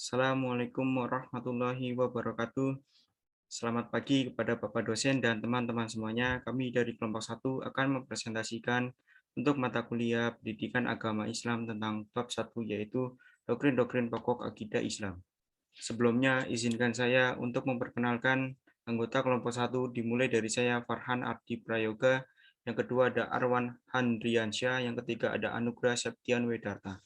Assalamualaikum warahmatullahi wabarakatuh. Selamat pagi kepada Bapak dosen dan teman-teman semuanya. Kami dari kelompok 1 akan mempresentasikan untuk mata kuliah Pendidikan Agama Islam tentang bab 1 yaitu doktrin-doktrin pokok akidah Islam. Sebelumnya izinkan saya untuk memperkenalkan anggota kelompok 1 dimulai dari saya Farhan Ardi Prayoga, yang kedua ada Arwan Handriansyah, yang ketiga ada Anugrah Septian Wedarta.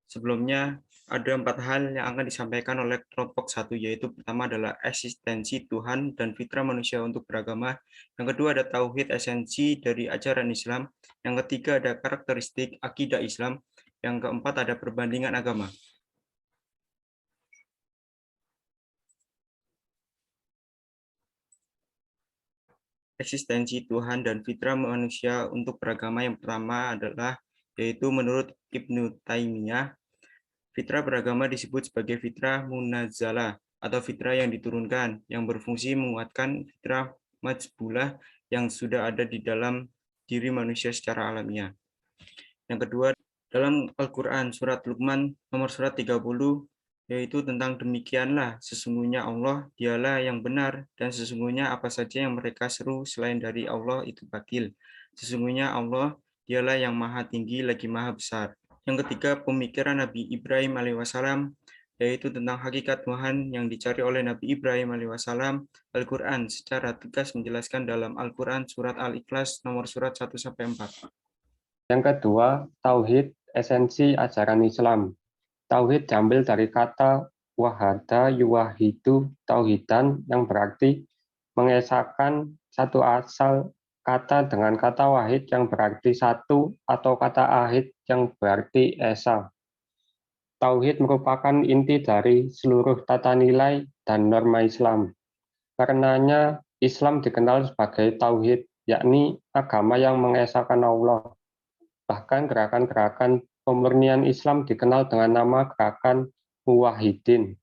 Sebelumnya, ada 4 hal yang akan disampaikan oleh kelompok 1, yaitu pertama adalah eksistensi Tuhan dan fitrah manusia untuk beragama. Yang kedua ada tauhid esensi dari ajaran Islam. Yang ketiga ada karakteristik akidah Islam. Yang keempat ada perbandingan agama. Eksistensi Tuhan dan fitrah manusia untuk beragama yang pertama adalah, yaitu menurut Ibnu Taimiyah, fitrah beragama disebut sebagai fitrah munazzalah atau fitrah yang diturunkan, yang berfungsi menguatkan fitrah majbulah yang sudah ada di dalam diri manusia secara alamiah. Yang kedua, dalam Al-Quran surat Luqman nomor surat 30, yaitu tentang demikianlah sesungguhnya Allah dialah yang benar dan sesungguhnya apa saja yang mereka seru selain dari Allah itu batil. Sesungguhnya Allah dialah yang maha tinggi lagi maha besar. Yang ketiga, pemikiran Nabi Ibrahim alaihissalam, yaitu tentang hakikat Tuhan yang dicari oleh Nabi Ibrahim alaihissalam. Al-Quran secara tegas menjelaskan dalam Al-Quran surat Al-Ikhlas nomor surat 1-4. Yang kedua, tauhid esensi ajaran Islam. Tauhid diambil dari kata wahada yuwahidu tauhidan yang berarti mengesahkan satu asal kata dengan kata wahid yang berarti satu atau kata ahid yang berarti esa. Tauhid merupakan inti dari seluruh tata nilai dan norma Islam. Karenanya Islam dikenal sebagai tauhid, yakni agama yang mengesahkan Allah. Bahkan gerakan-gerakan pemurnian Islam dikenal dengan nama gerakan Muwahhidin.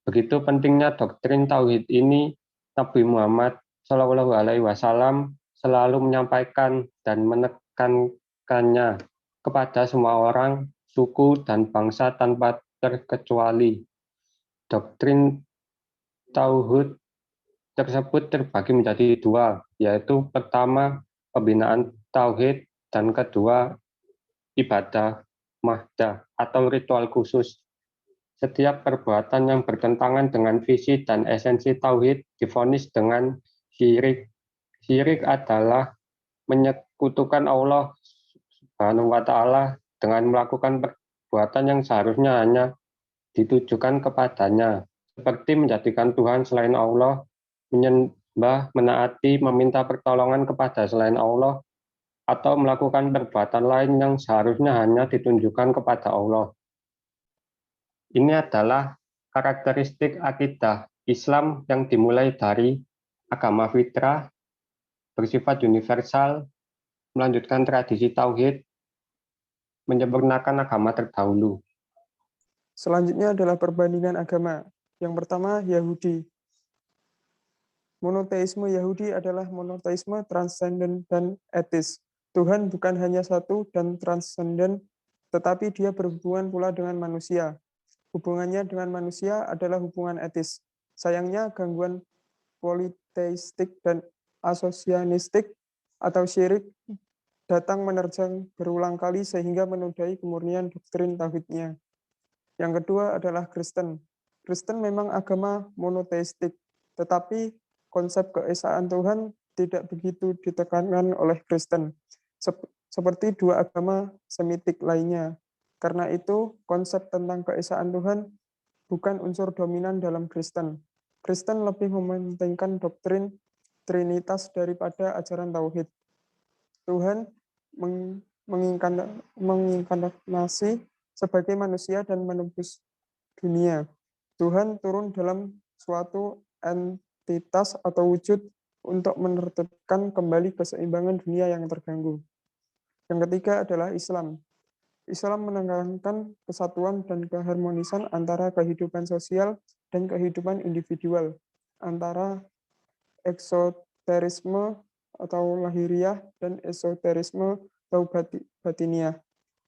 Begitu pentingnya doktrin tauhid ini, Nabi Muhammad SAW selalu menyampaikan dan menekankannya kepada semua orang, suku, dan bangsa tanpa terkecuali. Doktrin tauhid tersebut terbagi menjadi dua, yaitu pertama pembinaan tauhid dan kedua ibadah mahdah atau ritual khusus. Setiap perbuatan yang bertentangan dengan visi dan esensi tauhid divonis dengan syirik. Syirik adalah menyekutukan Allah Subhanahu wa taala dengan melakukan perbuatan yang seharusnya hanya ditujukan kepadanya, seperti menjadikan Tuhan selain Allah, menyembah, menaati, meminta pertolongan kepada selain Allah, atau melakukan perbuatan lain yang seharusnya hanya ditunjukkan kepada Allah. Ini adalah karakteristik akidah Islam yang dimulai dari agama fitrah, bersifat universal, melanjutkan tradisi tauhid, menyempurnakan agama terdahulu. Selanjutnya adalah perbandingan agama. Yang pertama, Yahudi. Monoteisme Yahudi adalah monoteisme transenden dan etis. Tuhan bukan hanya satu dan transenden, tetapi dia berhubungan pula dengan manusia. Hubungannya dengan manusia adalah hubungan etis. Sayangnya, gangguan politeistik dan asosianistik atau syirik datang menerjang berulang kali sehingga menodai kemurnian doktrin tauhidnya. Yang kedua adalah Kristen. Kristen memang agama monoteistik, tetapi konsep keesaan Tuhan tidak begitu ditekankan oleh Kristen, seperti dua agama Semitik lainnya. Karena itu, konsep tentang keesaan Tuhan bukan unsur dominan dalam Kristen. Kristen lebih mementingkan doktrin Trinitas daripada ajaran Tauhid. Tuhan menginkarnasi sebagai manusia dan menembus dunia. Tuhan turun dalam suatu entitas atau wujud untuk menertibkan kembali keseimbangan dunia yang terganggu. Yang ketiga adalah Islam. Islam menekankan kesatuan dan keharmonisan antara kehidupan sosial dan kehidupan individual, antara eksoterisme atau lahiriah dan esoterisme atau batiniah.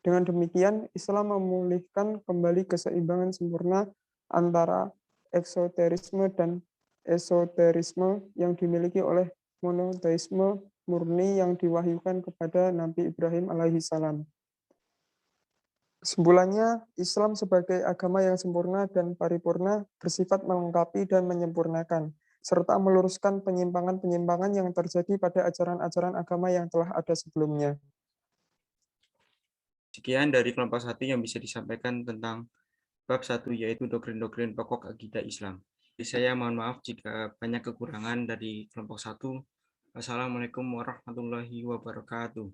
Dengan demikian, Islam memulihkan kembali keseimbangan sempurna antara eksoterisme dan esoterisme yang dimiliki oleh monoteisme murni yang diwahyukan kepada Nabi Ibrahim alaihissalam. Kesimpulannya, Islam sebagai agama yang sempurna dan paripurna bersifat melengkapi dan menyempurnakan, serta meluruskan penyimpangan-penyimpangan yang terjadi pada ajaran-ajaran agama yang telah ada sebelumnya. Sekian dari kelompok 1 yang bisa disampaikan tentang bab 1, yaitu doktrin-doktrin pokok akidah Islam. Jadi saya mohon maaf jika banyak kekurangan dari kelompok 1. Wassalamualaikum warahmatullahi wabarakatuh.